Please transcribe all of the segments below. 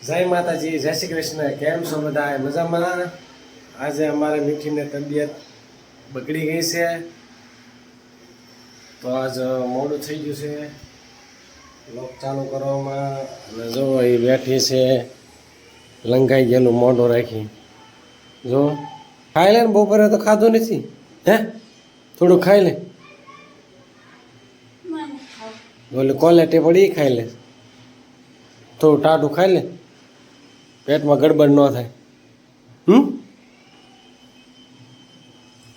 જય માતાજી, જય શ્રી કૃષ્ણ. કેમ છો બધા? મજામાં? આજે અમારે મીઠીને તબિયત બગડી ગઈ છે, તો આજ મોડું થઈ ગયું છે લોક ચાલુ કરવામાં. અને જો એ બેઠી છે લંકાઈ ગયેલું મોઢું રાખી. જો ખાઈ લે ને, બપોરે તો ખાધું નથી. હે થોડું ખાઈ લે, બોલે ક્વોલિટી પડી ખાઈ લે. થોડું ટાટું ખાઈ લે, પેટમાં ગડબડ ન થાય.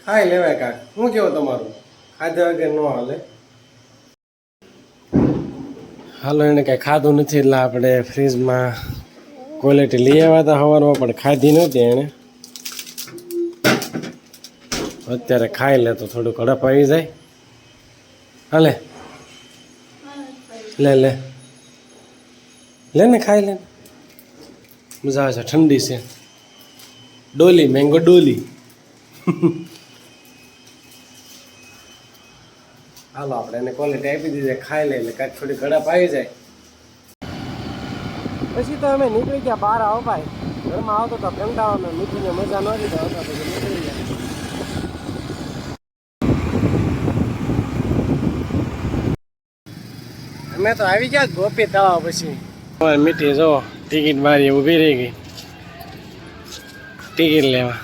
ખાઈ લેવાય કાક. શું કેવું તમારું? ખાધા વગર ન હાલે. હાલો, એને કાંઈ ખાધું નથી એટલે આપણે ફ્રીજમાં ક્વોલિટી લઈ આવ્યા હતા સવારમાં, પણ ખાધી નહોતી એણે. અત્યારે ખાઈ લે તો થોડું કડપ આવી જાય. હાલે લે લે લે ને, ખાઈ લે. મજા આવે છે, ઠંડી છે. ડોલી, મેંગો ડોલી. હાલો, આપણે એને ક્વોલિટી આપી દીધી, ખાઈ લે એટલે કાંઈક થોડી કડપ આવી જાય. પછી તો અમે નીકળી ગયા બહાર. આવો ભાઈ, ઘરમાં આવતો તો કંટાળો, મીઠીને મજા ન હતી તો નીકળી ગયા. અમે તો આવી ગયા ગોપી તળાવ. પછી મીઠી જો ટિકિટ મારી ઊભી રહી ગઈ ટિકિટ લેવા.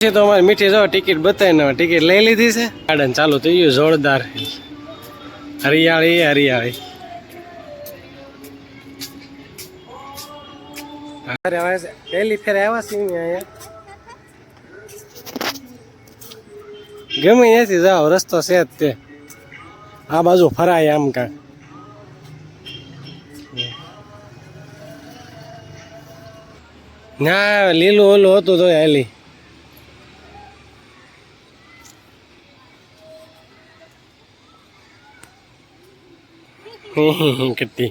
પછી તો અમારી મીઠી જો ટિકિટ બતાવીને ટિકિટ લઈ લીધી છે. ગાર્ડન ચાલુ થઈ ગયું જોરદાર, હરિયાળી હરિયાળી. પહેલી ફેર આવ્યા છીએ અહીંયા. ગમે ત્યાંથી જાઓ, રસ્તો છે જ તે. આ બાજુ ફરાય આમ કાંક. ના, લીલું ઓલું હતું તો હાલી. કટ્ટી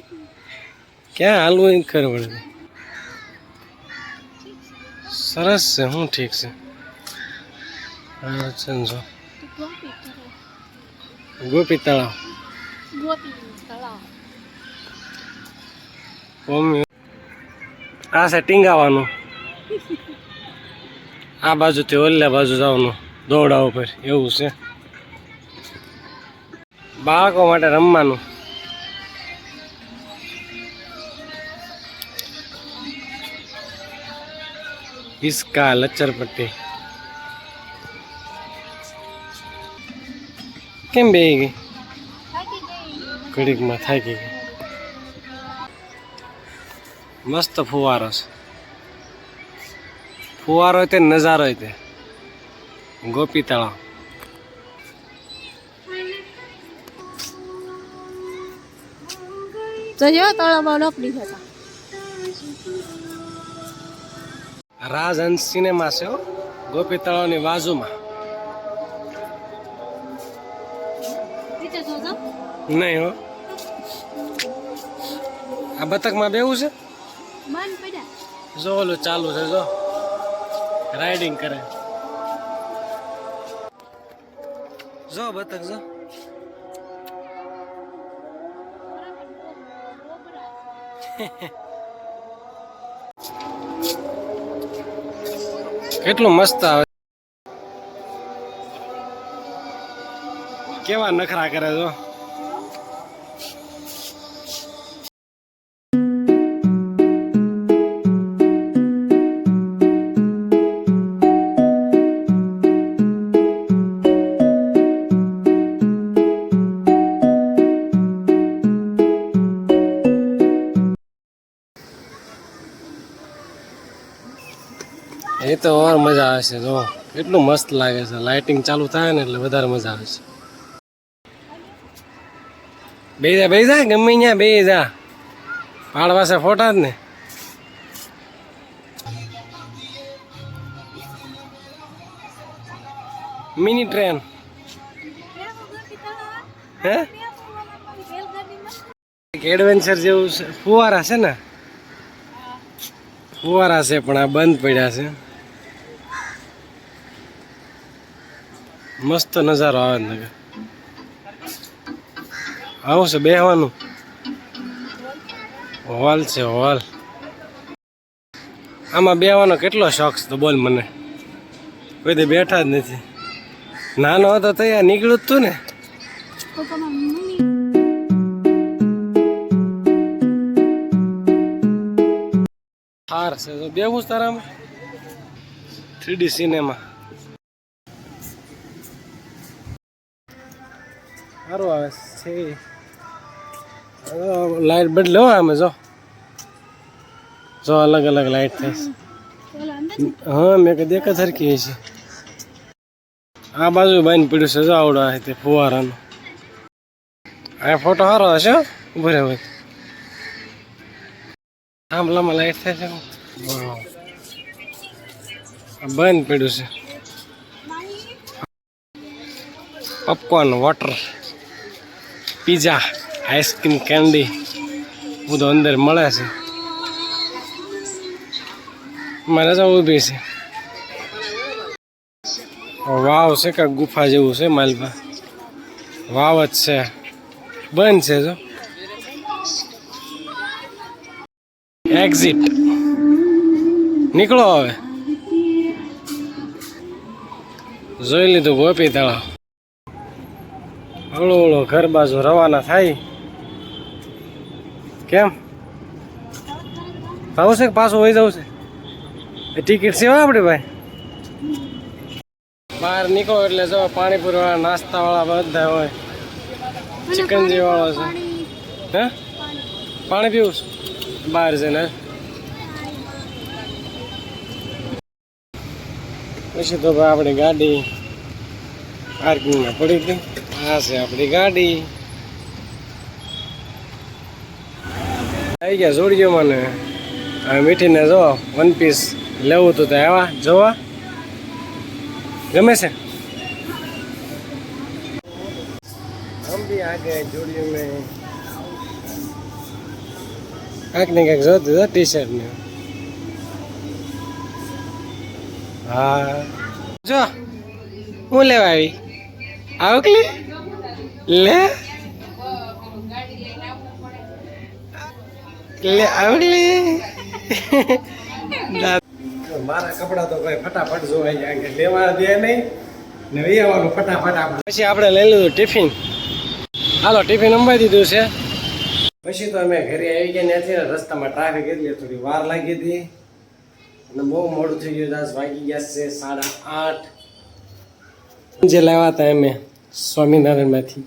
ક્યાં હાલવું એ ખબર પડે. સરસ છે, હું ઠીક છે. સમજો ગોપી તળાવ. આ છે ટીંગાવાનું. આ બાજુથી ઓલે બાજુ જવાનું દોડા ઉપર, એવું છે. બાળકો માટે રમવાનું. હિસકા, લચ્ચરપટ્ટી. કેમ બેહી ગઈ? ઘડીકમાં થાકી ગઈ. મસ્ત ફુવારો છે. ફુવારો તે નજારો તે ગોપી તળાવ. રાજહંસ સિનેમા છે ગોપી તળાવની બાજુમાં. નહીં હો, આ બતકમાં બેવું છે. જો ઓલું ચાલુ છે, જો રાઇડિંગ કરે. જો બતક, જો કેટલું મસ્ત આવે. કેવા નખરા કરે જો. એ તો ઓર મજા આવે છે. જો કેટલું મસ્ત લાગે છે. લાઇટિંગ ચાલુ થાય ને એટલે વધારે મજા આવે છે. બે જા ગમે ત્યાં બે જા. પાડવા છે ફોટા જ ને. Mini train. હે, એડવેન્ચર જેવું છે. ફુવારા છે ને, ફુવારા છે પણ આ બંધ પડ્યા છે. મસ્ત નજારો આવે ને. આવું છે બેહવાનું. હોલ છે હોલ. આમાં બેવાનો કેટલો શોખ છે તો બોલ મને. કોઈ દે બેઠા જ નથી. નાનો હતો તો યાર નીકળ્યું જ તું ને. હાર છે તો બેવું તારામાં 3D સિનેમા સારું આવે છે. લાઈટ બદલો અમે જો અલગ અલગ લાઈટ થાય છે. હા મેં કઈ દેખ સરખી છે. આ બાજુ બાઈને પડ્યું છે જો આવડો તે ફુવારાનો. આ ફોટો સારો હશે ઉભો રહે થાંભલામાં લાઈટ થાય છે. બંધ પડ્યું છે. Popcorn water pizza ice cream candy બધું અંદર મળે છે. મારે તો ઊભી છે. વાવ છે કે ગુફા જેવું છે માલમાં. વાવ જ છે. બંધ છે જો એક્ઝિટ નીકળો હવે. જોઈ લીધું ગોપી તળાવ. હળો હળો ઘર બાજુ રવાના થાય. કેમ જવું છે કે પાછું વહી જવું છે? ટિકિટ છે આપણી ભાઈ. બહાર નીકળો એટલે જો પાણીપુરી વાળા નાસ્તા વાળા બધા હોય. ચિકનજી વાળો છે. હે પાણી પીવું છે બહાર જઈને. પછી તો ભાઈ આપણી ગાડી પાર્કિંગમાં પડી હતી. આ છે આપણી ગાડી. આવી ગયા જોડજો મને. હવે મીઠીને જો 1 પીસ લેવું હતું તો આવા જોવા ગમે છે. हम भी आ गए जोड़ियों में. काक ने काक जोते था टी शर्ट ने. हाँ जो હું લેવા આવી આવકલી લે લે આવકલી. મારા કપડા તો ભાઈ ફટાફટ જોવાઈ જાય. લેવા દે નહીં ને આવવાનું ફટાફટ. આપણે પછી આપણે લઈ લીધું ટિફિન. હાલો ટિફિન અંબાઈ દીધું છે. પછી તો અમે ઘરે આવી ગયા ત્યાંથી રસ્તામાં ટ્રાફિક એટલી થોડી વાર લાગી હતી અને બહુ મોડું થઈ ગયું. 10 વાગી ગયા છે 8:30. જે લાવ્યા હતા અમે સ્વામિનારાયણમાંથી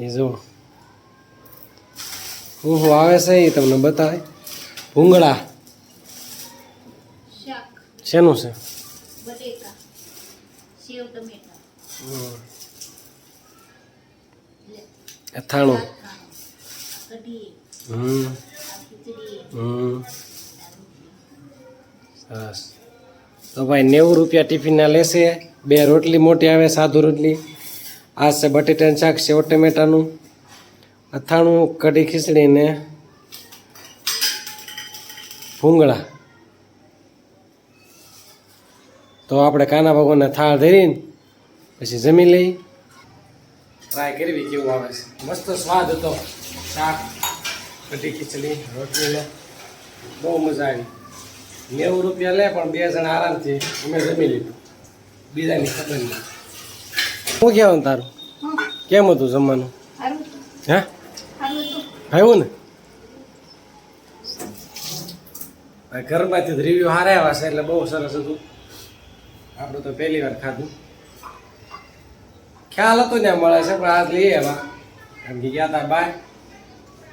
એ જો હું આવે છે એ તમને બતાવે. ભૂંગળા શેનું છે? અથાણું. સરસ. તો ભાઈ 90 રૂપિયા ટિફિનના લેશે. 2 રોટલી મોટી આવે સાદુ રોટલી. આ છે બટેટાનું શાક સેવ ટમેટાનું અથાણું કઢી ખીચડી ને ભૂંગળા. તો આપણે કાના ભગવાનને થાળ ધરીને પછી જમી લઈ. ટ્રાય કરવી કેવું આવે છે. મસ્ત સ્વાદ હતો. શાક કઢી ખીચડી રોટલીનો બહુ મજા આવી. 90 રૂપિયા લે પણ 2 જણા આરામથી અમે જમી લીધું. બીજાની ખબર નહીં. શું કહેવાનું તારું? કેમ હતું જમવાનું? હે ખાયું ને? ઘરમાંથી રિવ્યુ સારા આવ્યા છે એટલે બહુ સરસ હતું. આપણે તો પહેલી વાર ખાધું. ખ્યાલ હતો ત્યાં મળે છે પણ આજ લઈએ એવા એમ કે ગયા હતા બાય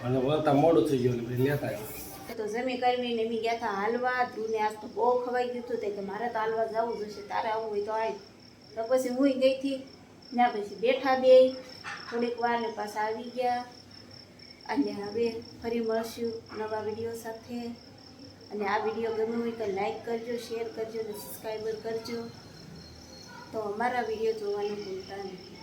અને બોલતા મોડું થઈ ગયું એટલે લેતા આવ્યા. તો જમી કરીને મેં ગયા હતા હાલવા. ધ્રુવને આજ તો બહુ ખવાઈ ગયું હતું કે મારે તો હાલવા જવું જશે, તારે આવવું હોય તો આવી. તો પછી હું ગઈ હતી ત્યાં. પછી બેઠા બે થોડીક વાર ને પાછા આવી ગયા. અને હવે ફરી મળશું નવા વિડીયો સાથે. અને આ વિડીયો ગમ્યો હોય તો લાઈક કરજો, શેર કરજો અને સબસ્ક્રાઈબર કરજો. તો અમારા વિડીયો જોવાનું ભૂલતા નહીં.